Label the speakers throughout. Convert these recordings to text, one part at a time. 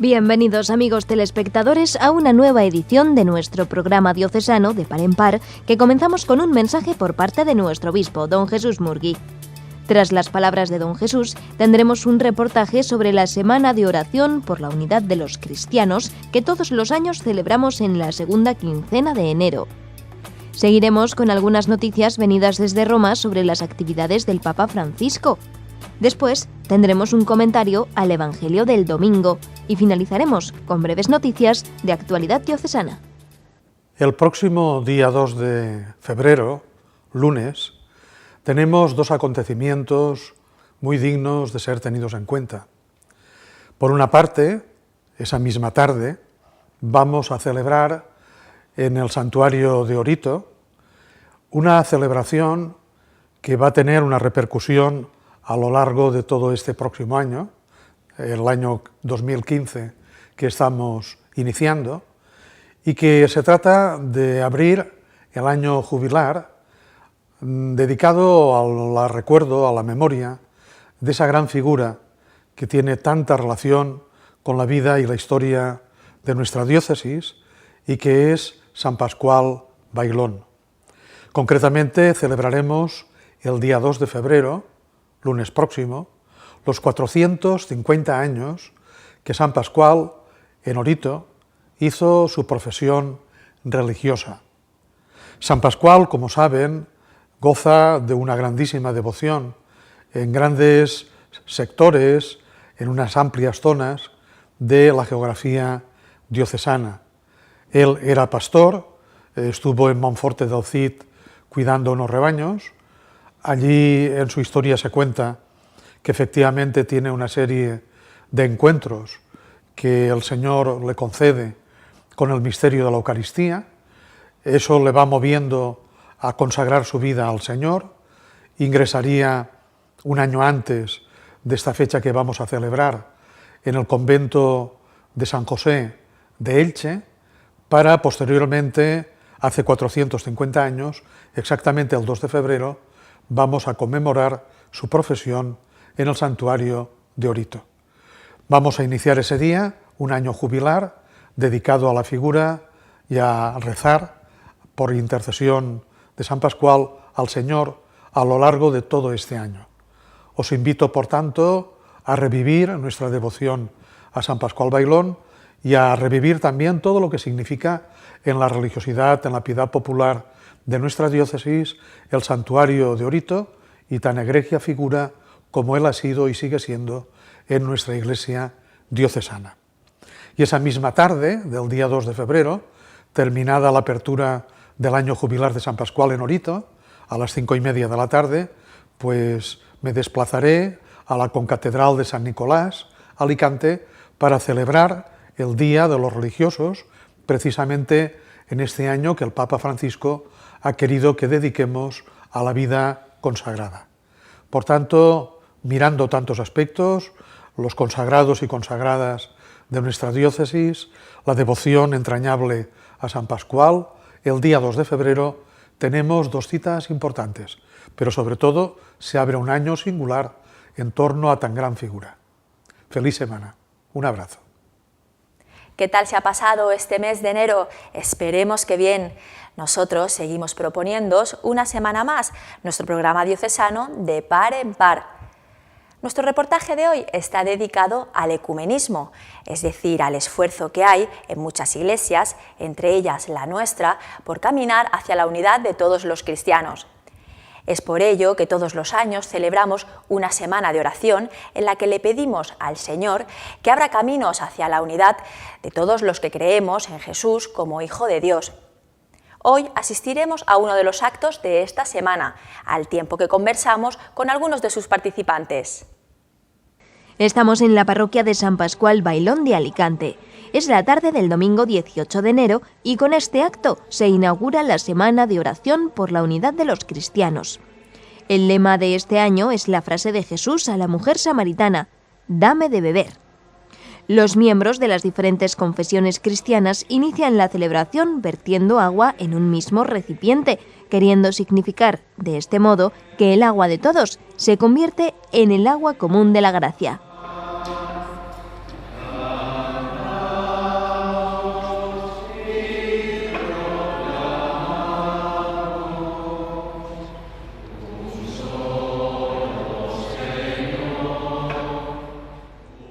Speaker 1: Bienvenidos amigos telespectadores a una nueva edición de nuestro programa diocesano de Par en Par, que comenzamos con un mensaje por parte de nuestro obispo, don Jesús Murgui. Tras las palabras de don Jesús, tendremos un reportaje sobre la Semana de Oración por la Unidad de los Cristianos que todos los años celebramos en la segunda quincena de enero. Seguiremos con algunas noticias venidas desde Roma sobre las actividades del Papa Francisco. Después tendremos un comentario al Evangelio del domingo y finalizaremos con breves noticias de actualidad diocesana.
Speaker 2: El próximo día 2 de febrero, lunes, tenemos dos acontecimientos muy dignos de ser tenidos en cuenta. Por una parte, esa misma tarde, vamos a celebrar en el santuario de Orito una celebración que va a tener una repercusión a lo largo de todo este próximo año, el año 2015 que estamos iniciando, y que se trata de abrir el año jubilar dedicado al recuerdo, a la memoria de esa gran figura que tiene tanta relación con la vida y la historia de nuestra diócesis y que es San Pascual Bailón. Concretamente celebraremos el día 2 de febrero, lunes próximo, los 450 años que San Pascual, en Orito, hizo su profesión religiosa. San Pascual, como saben, goza de una grandísima devoción en grandes sectores, en unas amplias zonas de la geografía diocesana. Él era pastor, estuvo en Monforte del Cid cuidando unos rebaños. Allí en su historia se cuenta que efectivamente tiene una serie de encuentros que el Señor le concede con el misterio de la Eucaristía. Eso le va moviendo a consagrar su vida al Señor. Ingresaría un año antes de esta fecha que vamos a celebrar en el convento de San José de Elche, para posteriormente, hace 450 años, exactamente el 2 de febrero, vamos a conmemorar su profesión en el santuario de Orito. Vamos a iniciar ese día un año jubilar dedicado a la figura y a rezar por intercesión de San Pascual al Señor a lo largo de todo este año. Os invito, por tanto, a revivir nuestra devoción a San Pascual Bailón y a revivir también todo lo que significa en la religiosidad, en la piedad popular de nuestra diócesis, el santuario de Orito, y tan egregia figura como él ha sido y sigue siendo en nuestra iglesia diocesana. Y esa misma tarde, del día 2 de febrero, terminada la apertura del año jubilar de San Pascual en Orito, a las 5:30 de la tarde, pues me desplazaré a la concatedral de San Nicolás, Alicante, para celebrar el Día de los Religiosos, precisamente en este año que el Papa Francisco ha querido que dediquemos a la vida consagrada. Por tanto, mirando tantos aspectos, los consagrados y consagradas de nuestra diócesis, la devoción entrañable a San Pascual, el día 2 de febrero tenemos dos citas importantes, pero sobre todo se abre un año singular en torno a tan gran figura. Feliz semana. Un abrazo.
Speaker 3: ¿Qué tal se ha pasado este mes de enero? Esperemos que bien. Nosotros seguimos proponiéndoos una semana más nuestro programa diocesano de Par en Par. Nuestro reportaje de hoy está dedicado al ecumenismo, es decir, al esfuerzo que hay en muchas iglesias, entre ellas la nuestra, por caminar hacia la unidad de todos los cristianos. Es por ello que todos los años celebramos una semana de oración en la que le pedimos al Señor que abra caminos hacia la unidad de todos los que creemos en Jesús como Hijo de Dios. Hoy asistiremos a uno de los actos de esta semana, al tiempo que conversamos con algunos de sus participantes.
Speaker 1: Estamos en la parroquia de San Pascual Bailón de Alicante. Es la tarde del domingo 18 de enero y con este acto se inaugura la Semana de Oración por la Unidad de los Cristianos. El lema de este año es la frase de Jesús a la mujer samaritana: «Dame de beber». Los miembros de las diferentes confesiones cristianas inician la celebración vertiendo agua en un mismo recipiente, queriendo significar, de este modo, que el agua de todos se convierte en el agua común de la gracia.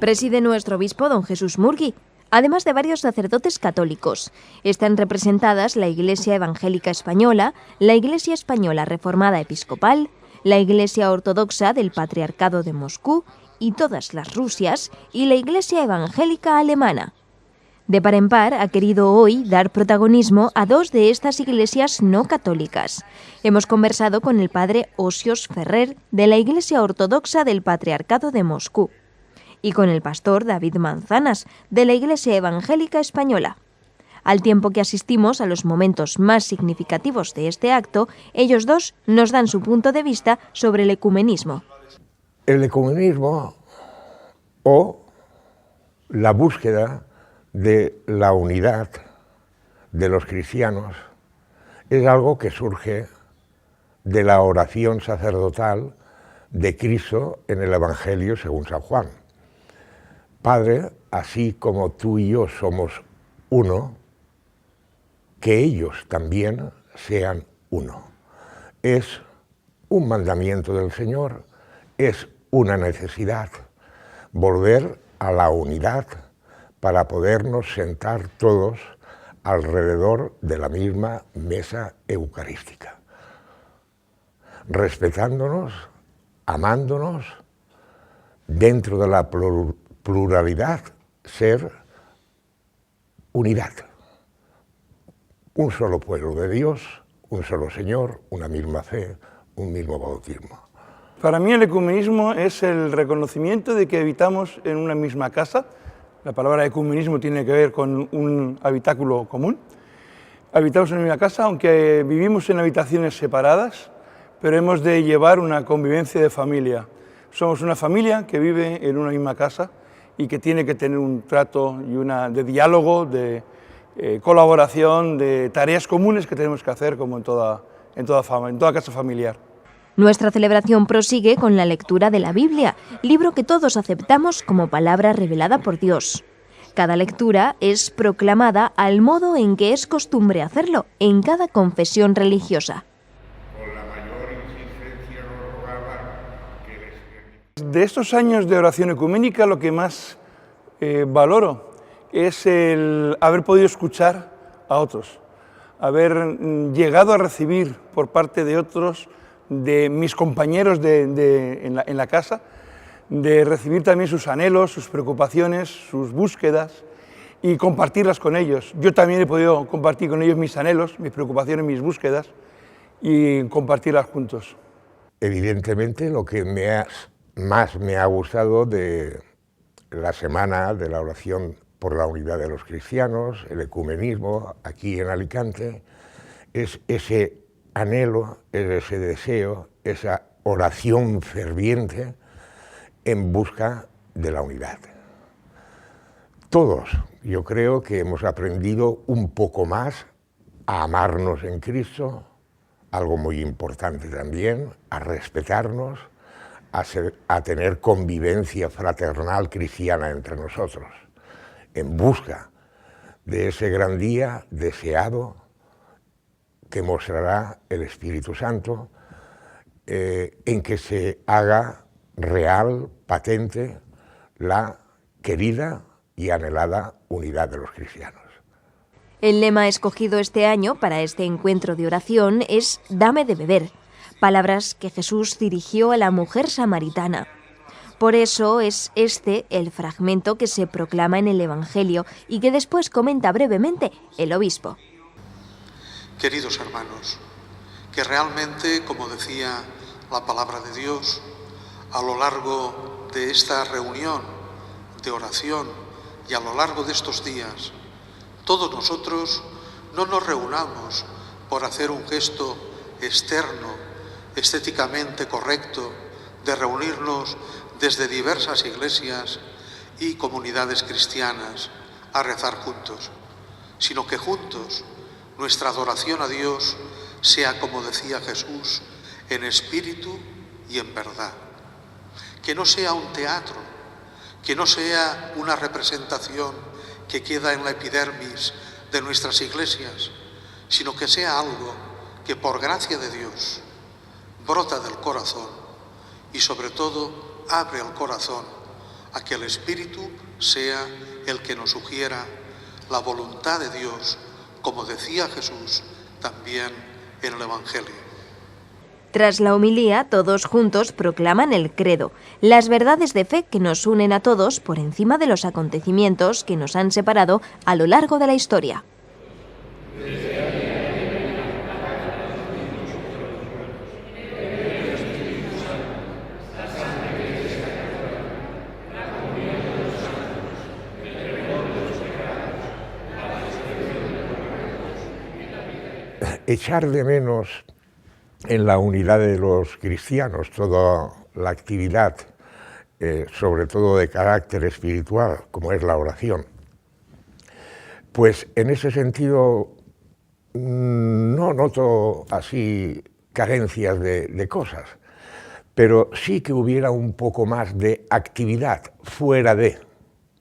Speaker 1: Preside nuestro obispo don Jesús Murgui, además de varios sacerdotes católicos. Están representadas la Iglesia Evangélica Española, la Iglesia Española Reformada Episcopal, la Iglesia Ortodoxa del Patriarcado de Moscú y todas las Rusias, y la Iglesia Evangélica Alemana. De par en par ha querido hoy dar protagonismo a dos de estas iglesias no católicas. Hemos conversado con el padre Osios Ferrer, de la Iglesia Ortodoxa del Patriarcado de Moscú, y con el pastor David Manzanas, de la Iglesia Evangélica Española. Al tiempo que asistimos a los momentos más significativos de este acto, ellos dos nos dan su punto de vista sobre el ecumenismo.
Speaker 4: El ecumenismo, o la búsqueda de la unidad de los cristianos, es algo que surge de la oración sacerdotal de Cristo en el Evangelio según San Juan. Padre, así como tú y yo somos uno, que ellos también sean uno. Es un mandamiento del Señor, es una necesidad, volver a la unidad para podernos sentar todos alrededor de la misma mesa eucarística, respetándonos, amándonos, dentro de la pluralidad, ser unidad. Un solo pueblo de Dios, un solo Señor, una misma fe, un mismo bautismo.
Speaker 5: Para mí el ecumenismo es el reconocimiento de que habitamos en una misma casa. La palabra ecumenismo tiene que ver con un habitáculo común. Habitamos en una misma casa, aunque vivimos en habitaciones separadas, pero hemos de llevar una convivencia de familia. Somos una familia que vive en una misma casa y que tiene que tener un trato y de diálogo, de colaboración, de tareas comunes que tenemos que hacer como en toda casa familiar.
Speaker 1: Nuestra celebración prosigue con la lectura de la Biblia, libro que todos aceptamos como palabra revelada por Dios. Cada lectura es proclamada al modo en que es costumbre hacerlo en cada confesión religiosa.
Speaker 5: De estos años de oración ecuménica, lo que más valoro es el haber podido escuchar a otros, haber llegado a recibir por parte de otros, de mis compañeros en la casa, de recibir también sus anhelos, sus preocupaciones, sus búsquedas y compartirlas con ellos. Yo también he podido compartir con ellos mis anhelos, mis preocupaciones, mis búsquedas y compartirlas juntos.
Speaker 4: Evidentemente, lo que más me ha gustado de la semana de la oración por la unidad de los cristianos, el ecumenismo aquí en Alicante, es ese anhelo, es ese deseo, esa oración ferviente en busca de la unidad. Todos, yo creo que hemos aprendido un poco más a amarnos en Cristo, algo muy importante también, a respetarnos, a tener convivencia fraternal cristiana entre nosotros, en busca de ese gran día deseado que mostrará el Espíritu Santo, en que se haga real, patente, la querida y anhelada unidad de los cristianos.
Speaker 1: El lema escogido este año para este encuentro de oración es «Dame de beber», palabras que Jesús dirigió a la mujer samaritana. Por eso es este el fragmento que se proclama en el Evangelio y que después comenta brevemente el obispo.
Speaker 2: Queridos hermanos, que realmente, como decía la palabra de Dios, a lo largo de esta reunión de oración y a lo largo de estos días, todos nosotros no nos reunamos por hacer un gesto externo, estéticamente correcto, de reunirnos desde diversas iglesias y comunidades cristianas a rezar juntos, sino que juntos nuestra adoración a Dios sea, como decía Jesús, en espíritu y en verdad. Que no sea un teatro, que no sea una representación que queda en la epidermis de nuestras iglesias, sino que sea algo que por gracia de Dios brota del corazón y sobre todo abre el corazón a que el Espíritu sea el que nos sugiera la voluntad de Dios, como decía Jesús también en el Evangelio.
Speaker 1: Tras la homilía, todos juntos proclaman el credo, las verdades de fe que nos unen a todos por encima de los acontecimientos que nos han separado a lo largo de la historia.
Speaker 4: Echar de menos en la unidad de los cristianos toda la actividad, sobre todo de carácter espiritual, como es la oración. Pues en ese sentido no noto así carencias de cosas, pero sí que hubiera un poco más de actividad fuera de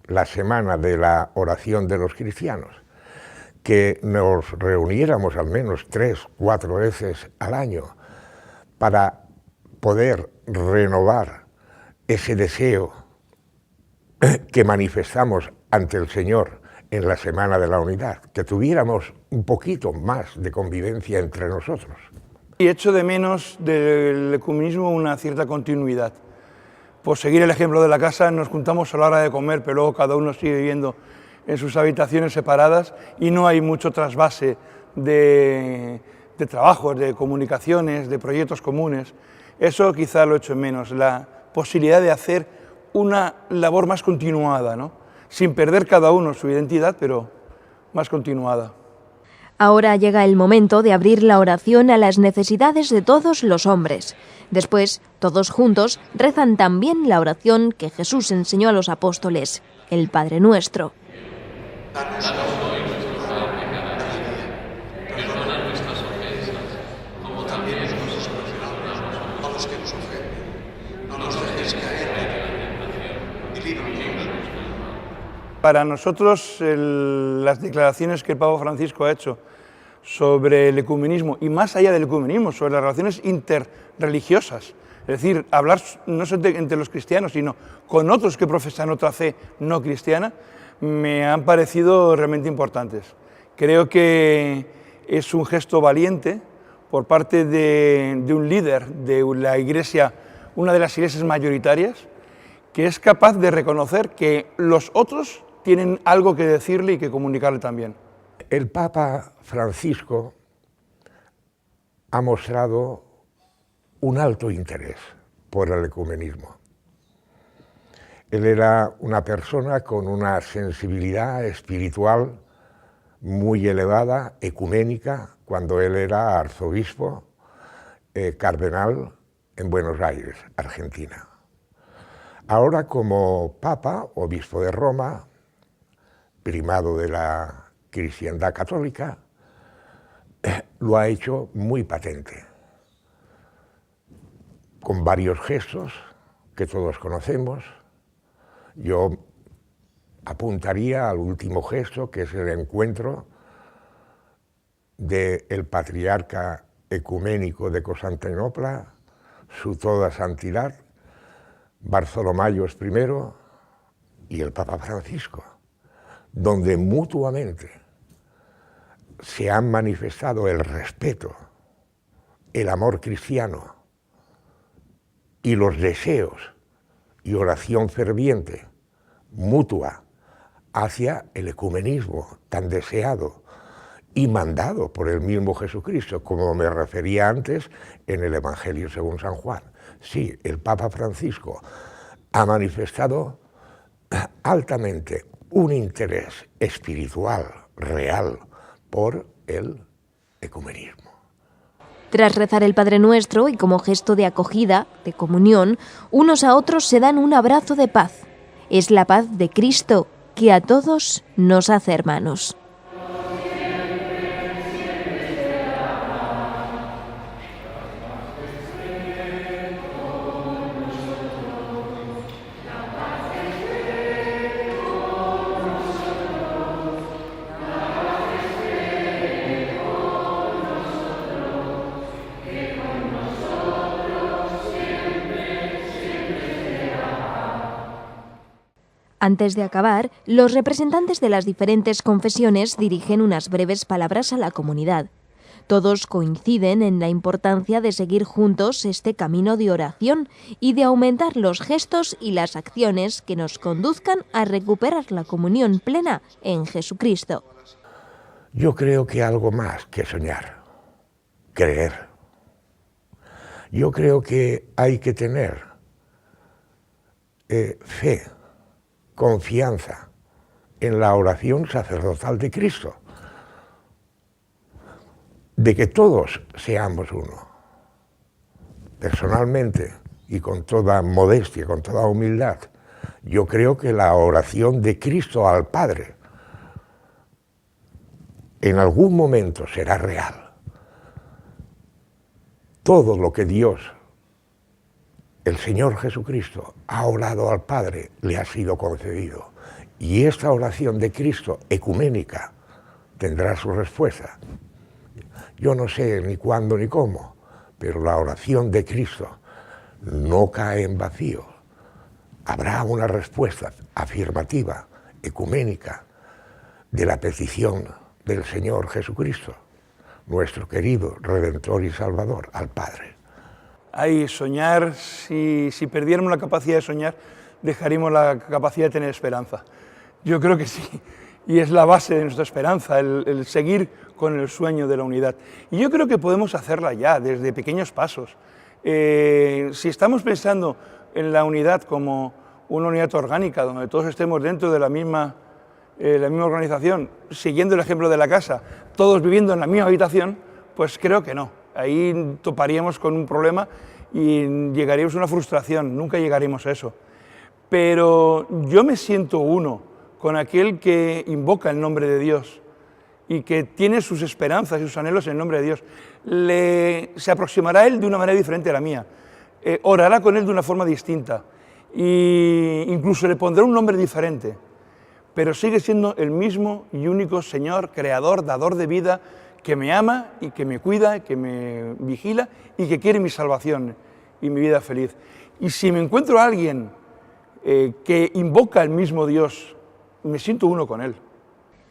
Speaker 4: la semana de la oración de los cristianos, que nos reuniéramos al menos 3 o 4 veces al año para poder renovar ese deseo que manifestamos ante el Señor en la Semana de la Unidad, que tuviéramos un poquito más de convivencia entre nosotros.
Speaker 5: Y echo de menos del ecumenismo una cierta continuidad. Por seguir el ejemplo de la casa, nos juntamos a la hora de comer, pero luego cada uno sigue viviendo en sus habitaciones separadas y no hay mucho trasvase de trabajos, de comunicaciones, de proyectos comunes. Eso quizá lo echo en menos, la posibilidad de hacer una labor más continuada, ¿no? Sin perder cada uno su identidad, pero más continuada.
Speaker 1: Ahora llega el momento de abrir la oración a las necesidades de todos los hombres. Después, todos juntos rezan también la oración que Jesús enseñó a los apóstoles, el Padre Nuestro.
Speaker 2: Danos hoy nuestro pan de cada día. Perdona nuestras ofensas, como también nos perdonamos a los que nos ofenden. No nos dejes caer en la tentación y líbranos del mal.
Speaker 5: Para nosotros, las declaraciones que el Papa Francisco ha hecho sobre el ecumenismo, y más allá del ecumenismo, sobre las relaciones interreligiosas, es decir, hablar no solo entre los cristianos, sino con otros que profesan otra fe no cristiana, me han parecido realmente importantes. Creo que es un gesto valiente por parte de un líder de la Iglesia, una de las iglesias mayoritarias, que es capaz de reconocer que los otros tienen algo que decirle y que comunicarle también.
Speaker 4: El Papa Francisco ha mostrado un alto interés por el ecumenismo. Él era una persona con una sensibilidad espiritual muy elevada, ecuménica, cuando él era arzobispo, cardenal en Buenos Aires, Argentina. Ahora como Papa, obispo de Roma, primado de la cristiandad católica, lo ha hecho muy patente, con varios gestos que todos conocemos. Yo apuntaría al último gesto, que es el encuentro del patriarca ecuménico de Constantinopla, su toda santidad, Bartholomayos I y el Papa Francisco, donde mutuamente se han manifestado el respeto, el amor cristiano y los deseos y oración ferviente, mutua, hacia el ecumenismo tan deseado y mandado por el mismo Jesucristo, como me refería antes en el Evangelio según San Juan. Sí, el Papa Francisco ha manifestado altamente un interés espiritual, real, por el ecumenismo.
Speaker 1: Tras rezar el Padre Nuestro y como gesto de acogida, de comunión, unos a otros se dan un abrazo de paz. Es la paz de Cristo que a todos nos hace hermanos. Antes de acabar, los representantes de las diferentes confesiones dirigen unas breves palabras a la comunidad. Todos coinciden en la importancia de seguir juntos este camino de oración y de aumentar los gestos y las acciones que nos conduzcan a recuperar la comunión plena en Jesucristo.
Speaker 4: Yo creo que algo más que soñar, creer. Yo creo que hay que tener fe, confianza en la oración sacerdotal de Cristo, de que todos seamos uno. Personalmente y con toda modestia, con toda humildad, yo creo que la oración de Cristo al Padre en algún momento será real. Todo lo que Dios, el Señor Jesucristo, ha orado al Padre, le ha sido concedido. Y esta oración de Cristo, ecuménica, tendrá su respuesta. Yo no sé ni cuándo ni cómo, pero la oración de Cristo no cae en vacío. Habrá una respuesta afirmativa, ecuménica, de la petición del Señor Jesucristo, nuestro querido Redentor y Salvador, al Padre.
Speaker 5: Hay soñar, si perdiéramos la capacidad de soñar, dejaríamos la capacidad de tener esperanza. Yo creo que sí, y es la base de nuestra esperanza, el seguir con el sueño de la unidad. Y yo creo que podemos hacerla ya, desde pequeños pasos. Si estamos pensando en la unidad como una unidad orgánica, donde todos estemos dentro de la misma organización, siguiendo el ejemplo de la casa, todos viviendo en la misma habitación, pues creo que no. Ahí toparíamos con un problema y llegaríamos a una frustración, nunca llegaremos a eso. Pero yo me siento uno con aquel que invoca el nombre de Dios y que tiene sus esperanzas y sus anhelos en el nombre de Dios. Se aproximará a él de una manera diferente a la mía, orará con él de una forma distinta e incluso le pondrá un nombre diferente, pero sigue siendo el mismo y único Señor, Creador, Dador de vida, que me ama y que me cuida, que me vigila y que quiere mi salvación y mi vida feliz. Y si me encuentro a alguien que invoca al mismo Dios, me siento uno con él.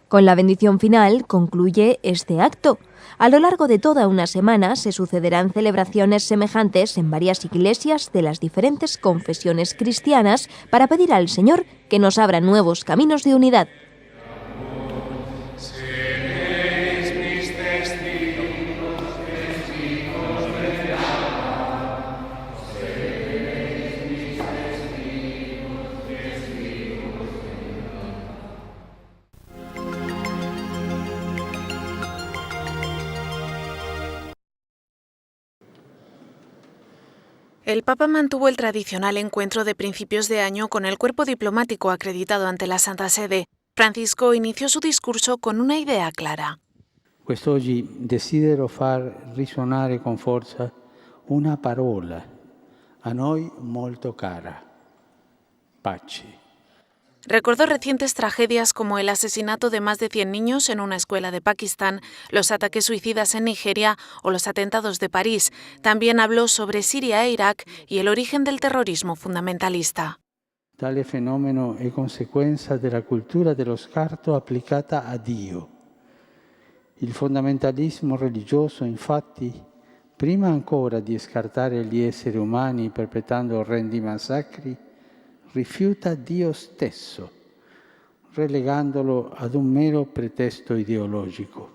Speaker 1: Con la bendición final concluye este acto. A lo largo de toda una semana se sucederán celebraciones semejantes en varias iglesias de las diferentes confesiones cristianas para pedir al Señor que nos abra nuevos caminos de unidad.
Speaker 6: El Papa mantuvo el tradicional encuentro de principios de año con el cuerpo diplomático acreditado ante la Santa Sede. Francisco inició su discurso con una idea clara.
Speaker 7: Quest'oggi desidero far risuonare con forza una parola a noi molto cara: pace.
Speaker 6: Recordó recientes tragedias como el asesinato de más de 100 niños en una escuela de Pakistán, los ataques suicidas en Nigeria o los atentados de París. También habló sobre Siria e Irak y el origen del terrorismo fundamentalista.
Speaker 7: Tale fenomeno è conseguenza della cultura dello scarto applicata a Dio. Il fondamentalismo religioso, infatti, prima ancora di scartare gli esseri umani perpetrando orrendi massacri, rifiuta Dio stesso, relegandolo ad un mero pretesto ideologico.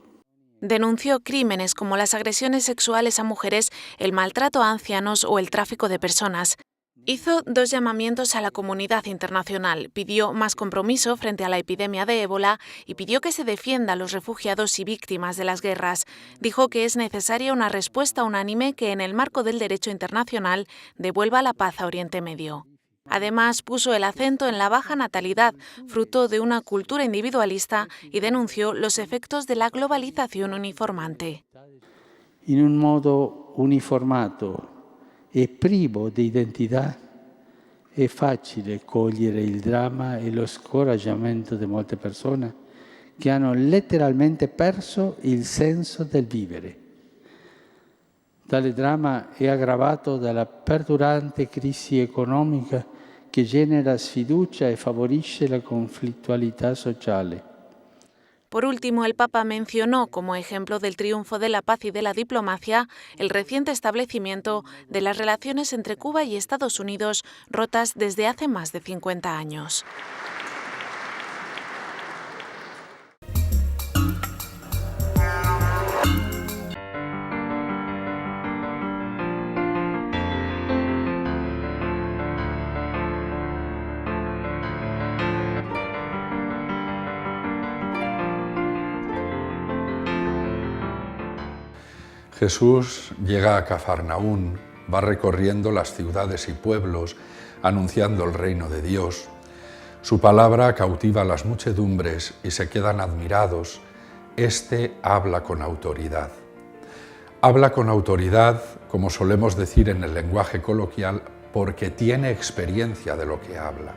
Speaker 6: Denunció crímenes como las agresiones sexuales a mujeres, el maltrato a ancianos o el tráfico de personas. Hizo 2 llamamientos a la comunidad internacional, pidió más compromiso frente a la epidemia de ébola y pidió que se defienda a los refugiados y víctimas de las guerras. Dijo que es necesaria una respuesta unánime que en el marco del derecho internacional devuelva la paz a Oriente Medio. Además, puso el acento en la baja natalidad, fruto de una cultura individualista, y denunció los efectos de la globalización uniformante.
Speaker 7: In un modo uniformato e privo di identità è facile cogliere il dramma e lo scoraggiamento di molte persone che hanno letteralmente perso il senso del vivere. Tale dramma è aggravato dalla perdurante crisi economica che genera sfiducia e favorisce la conflittualità sociale.
Speaker 6: Por último, el Papa mencionó como ejemplo del triunfo de la paz y de la diplomacia el reciente establecimiento de las relaciones entre Cuba y Estados Unidos rotas desde hace más de 50 años.
Speaker 8: Jesús llega a Cafarnaún, va recorriendo las ciudades y pueblos, anunciando el reino de Dios. Su palabra cautiva a las muchedumbres y se quedan admirados. Este habla con autoridad. Habla con autoridad, como solemos decir en el lenguaje coloquial, porque tiene experiencia de lo que habla.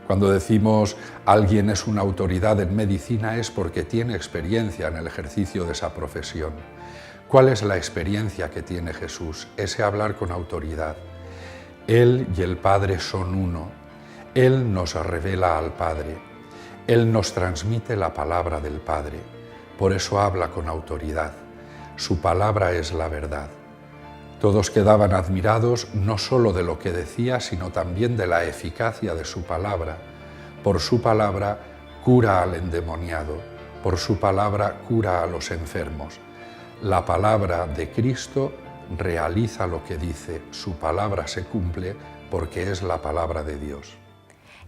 Speaker 8: Cuando decimos alguien es una autoridad en medicina es porque tiene experiencia en el ejercicio de esa profesión. ¿Cuál es la experiencia que tiene Jesús? Ese hablar con autoridad. Él y el Padre son uno. Él nos revela al Padre. Él nos transmite la palabra del Padre. Por eso habla con autoridad. Su palabra es la verdad. Todos quedaban admirados no solo de lo que decía, sino también de la eficacia de su palabra. Por su palabra cura al endemoniado. Por su palabra cura a los enfermos. La palabra de Cristo realiza lo que dice, su palabra se cumple porque es la palabra de Dios.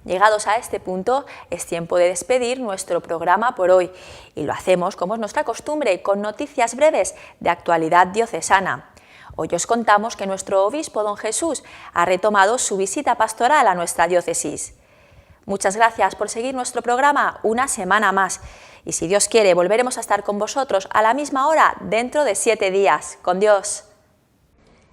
Speaker 3: Llegados a este punto, es tiempo de despedir nuestro programa por hoy y lo hacemos, como es nuestra costumbre, con noticias breves de actualidad diocesana. Hoy os contamos que nuestro obispo don Jesús ha retomado su visita pastoral a nuestra diócesis. Muchas gracias por seguir nuestro programa una semana más. Y si Dios quiere, volveremos a estar con vosotros a la misma hora dentro de 7 días. Con Dios.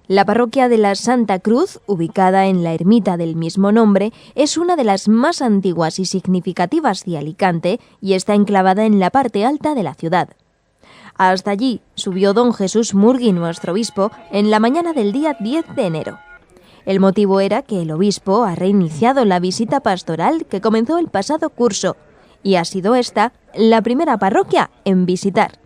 Speaker 1: La parroquia de la Santa Cruz, ubicada en la ermita del mismo nombre, es una de las más antiguas y significativas de Alicante y está enclavada en la parte alta de la ciudad. Hasta allí subió don Jesús Murgui, nuestro obispo, en la mañana del día 10 de enero. El motivo era que el obispo ha reiniciado la visita pastoral que comenzó el pasado curso, y ha sido esta la primera parroquia en visitar.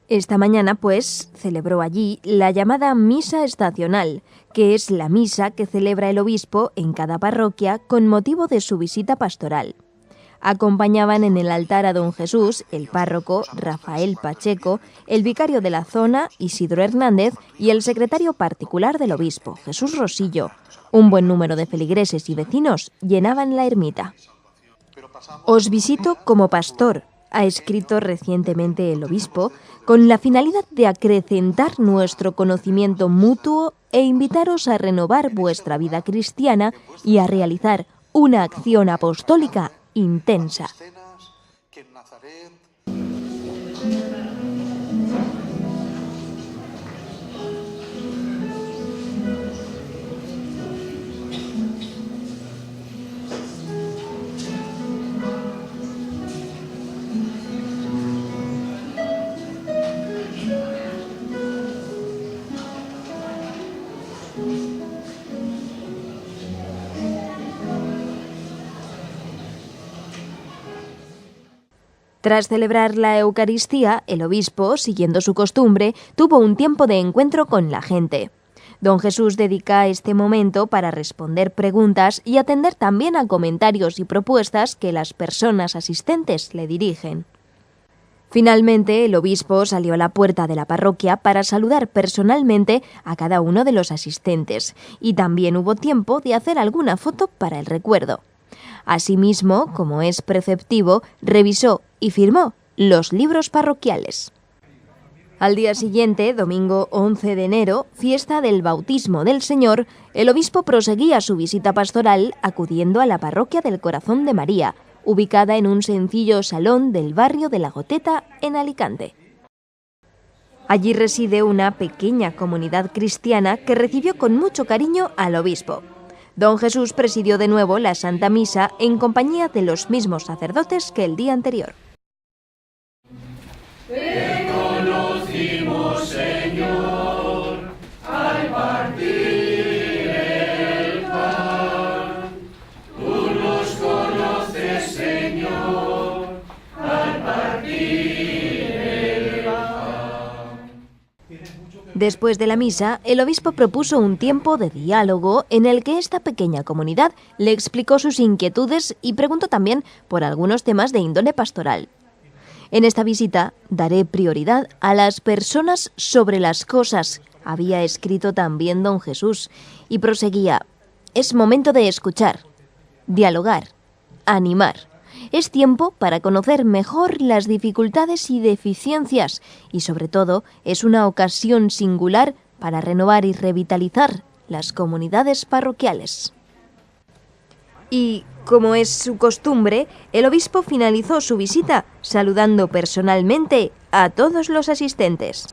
Speaker 1: Esta mañana, pues, celebró allí la llamada misa estacional, que es la misa que celebra el obispo en cada parroquia con motivo de su visita pastoral. Acompañaban en el altar a don Jesús, el párroco Rafael Pacheco, el vicario de la zona Isidro Hernández y el secretario particular del obispo, Jesús Rosillo. Un buen número de feligreses y vecinos llenaban la ermita. Os visito como pastor, ha escrito recientemente el obispo, con la finalidad de acrecentar nuestro conocimiento mutuo e invitaros a renovar vuestra vida cristiana y a realizar una acción apostólica intensa. Tras celebrar la Eucaristía, el obispo, siguiendo su costumbre, tuvo un tiempo de encuentro con la gente. Don Jesús dedica este momento para responder preguntas y atender también a comentarios y propuestas que las personas asistentes le dirigen. Finalmente, el obispo salió a la puerta de la parroquia para saludar personalmente a cada uno de los asistentes y también hubo tiempo de hacer alguna foto para el recuerdo. Asimismo, como es preceptivo, revisó y firmó los libros parroquiales. Al día siguiente, domingo 11 de enero, fiesta del Bautismo del Señor, el obispo proseguía su visita pastoral acudiendo a la parroquia del Corazón de María, ubicada en un sencillo salón del barrio de La Goteta, en Alicante. Allí reside una pequeña comunidad cristiana que recibió con mucho cariño al obispo. Don Jesús presidió de nuevo la Santa Misa en compañía de los mismos sacerdotes que el día anterior.
Speaker 9: Te conocimos, Señor, al partir el pan.
Speaker 1: Después de la misa, el obispo propuso un tiempo de diálogo en el que esta pequeña comunidad le explicó sus inquietudes y preguntó también por algunos temas de índole pastoral. En esta visita daré prioridad a las personas sobre las cosas, había escrito también don Jesús, y proseguía: es momento de escuchar, dialogar, animar. Es tiempo para conocer mejor las dificultades y deficiencias y, sobre todo, es una ocasión singular para renovar y revitalizar las comunidades parroquiales. Y, como es su costumbre, el obispo finalizó su visita saludando personalmente a todos los asistentes.